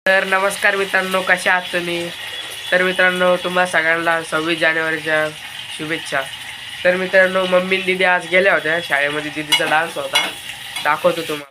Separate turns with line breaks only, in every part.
तर नमस्कार मित्रांनो, कशा आहात तुम्ही? तर मित्रांनो, तुम्हा सगळ्यांना 26 जानेवारीच्या शुभेच्छा. तर मित्रांनो, मम्मी आणि दीदी आज गेल्या होत्या शाळेमध्ये. दीदीचा डान्स होता, दाखवतो तुम्हाला.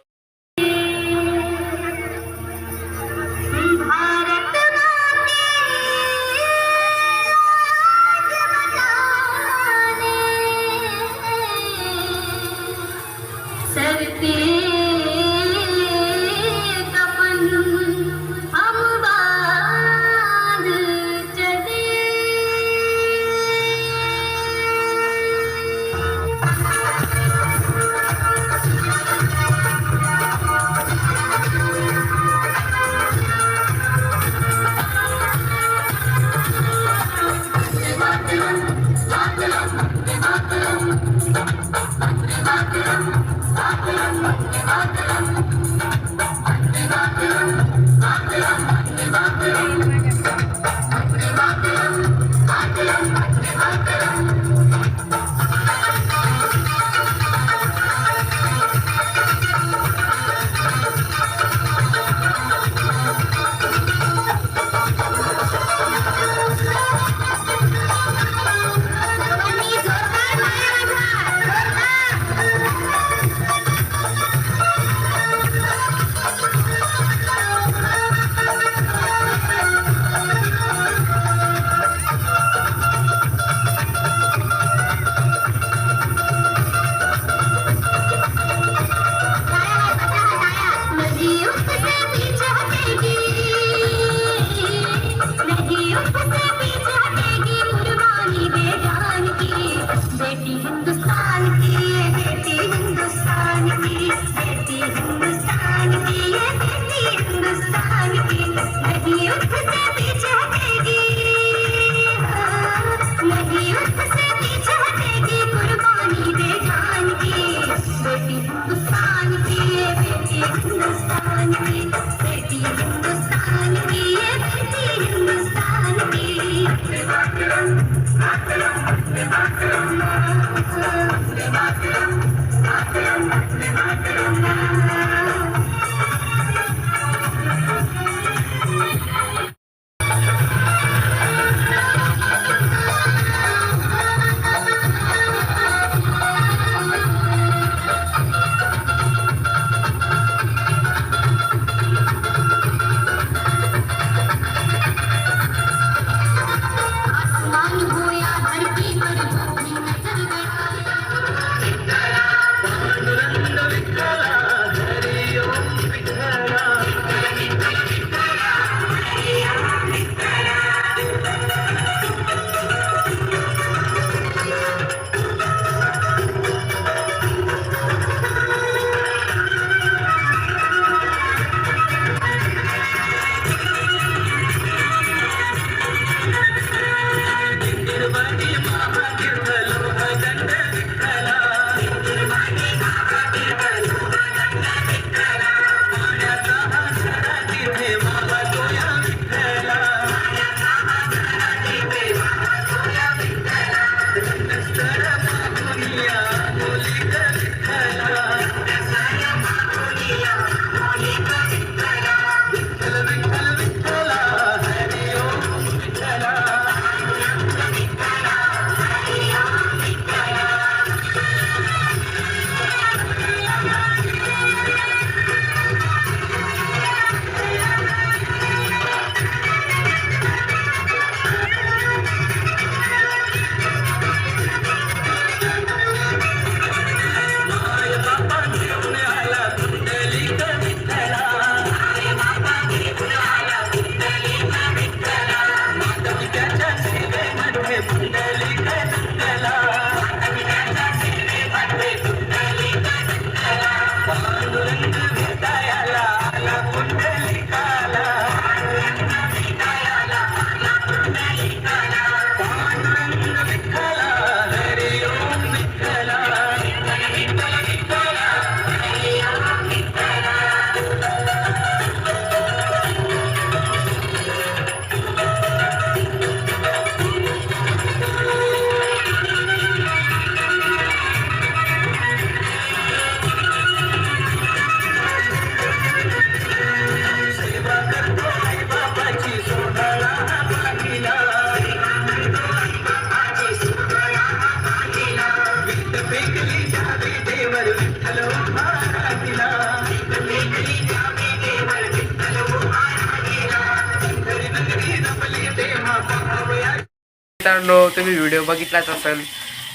मित्रांनो तुम्ही व्हिडिओ बघितलाच असेल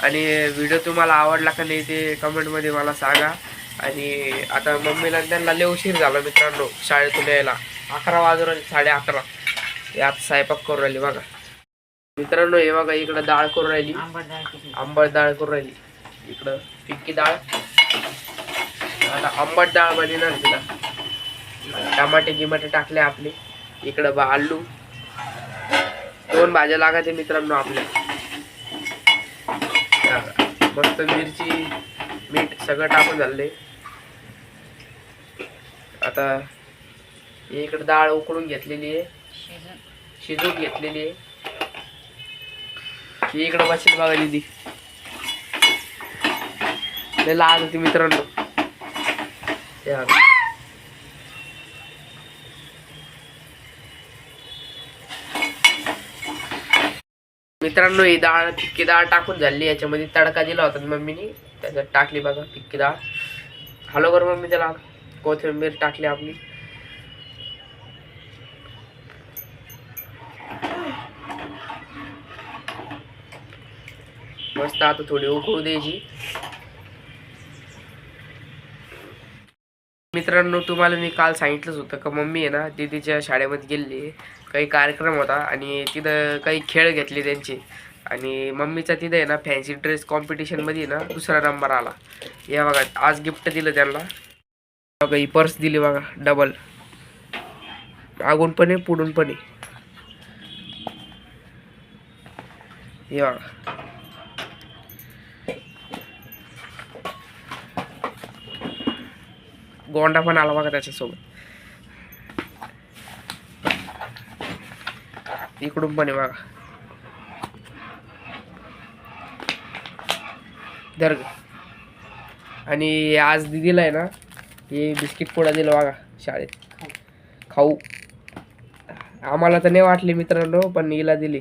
आणि व्हिडिओ तुम्हाला आवडला का नाही ते कमेंटमध्ये मला सांगा. आणि आता मम्मीला त्यांना लय उशीर झाला मित्रांनो शाळेतून यायला. 11 वाजून 11:30. हे आता स्वयंपाक करून राहिली बघा मित्रांनो. हे बघा इकडं डाळ करून राहिली, आंबट डाळ करून राहिली. इकडं पिक्की डाळ, आता आंबट डाळ बनवणार तिला. टमाटे गिमाटे टाकले आपले. इकडं आलू, 2 भाज्या लागते मित्रांनो आपल्या. मस्त मिरची मीठ सगळं टाकून झाले. आता इकडे डाळ उकळून घेतलेली आहे, शिजवून घेतलेली आहे. इकडे बसेल बघा दिदी, लाज होती मित्रांनो. मित्रांनो ही डाळ पिक्की डाळ टाकून झाली. याच्यामध्ये तडका दिला होता मम्मीनी, त्याच्यात टाकली बघा पिक्की डाळ. हॅलो कर मम्मी त्याला. कोथिंबीर टाकली आपली. मस्त आता थोडी उकळू द्यायची. मित्रांनो तुम्हाला मी काल सांगितलंच होतं का मम्मी आहे ना दीदीच्या शाळेमध्ये गेली. काही कार्यक्रम होता आणि तिथं काही खेळ घेतले त्यांचे. आणि मम्मीचा तिथं आहे ना फॅन्सी ड्रेस कॉम्पिटिशनमध्ये ना 2रा नंबर आला. या बघा आज गिफ्ट दिलं त्यांना बघा. ही पर्स दिली बघा डबल, मागून पण आहे पुढून पण आहे. हे बघा गोंडा पण आला बघा त्याच्यासोबत. इकडून पण आहे बघा दर्ग. आणि आज दिदीला आहे ना हे बिस्किट पुडा दिलं बघा शाळेत खाऊ. आम्हाला तर नाही वाटले मित्रांनो, पण हिला दिली.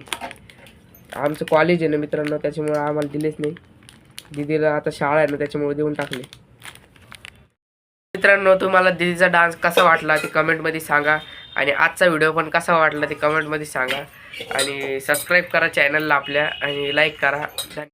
आमचं कॉलेज आहे ना मित्रांनो, त्याच्यामुळे आम्हाला दिलेच नाही. दीदीला आता शाळा आहे ना त्याच्यामुळे देऊन टाकले. मित्रांनो तुम्हाला दीदीचा डान्स कसा वाटला ते कमेंटमध्ये सांगा. आणि आजचा व्हिडिओ पण कसा वाटला ते कमेंटमध्ये सांगा. आणि सबस्क्राईब करा चॅनलला आपल्या आणि लाईक करा.